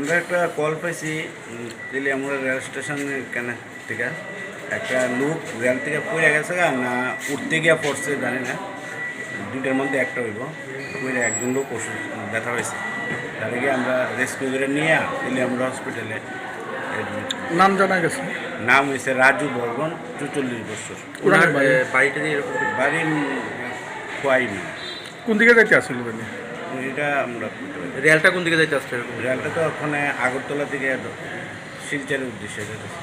আমরা একটা কল পাইছি আমরা রেল স্টেশনে কেন থেকে একটা লোক রেল থেকে পড়ে গেছে না উঠতে গিয়া পড়ছে জানি না, দুইটার মধ্যে একটা হইব। পড়ে একজন লোক ওষুধ ব্যথা হয়েছে, তাদেরকে আমরা রেস্কিউ করে নিয়ে আমরা হসপিটালে। নাম জানা গেছে? নাম হয়েছে রাজু বর্মন, 44 বছর। ওনার বাড়িটা দিয়ে এরকম বাড়ি খোয়াইনি। কোন দিকে যাইতে আসছিল? এটা আমরা রেলটা কোন দিকে যাইতে আসছে এরকম? রেলটা তো ওখানে আগরতলা থেকে শিলচরের উদ্দেশ্যে যেতেছে।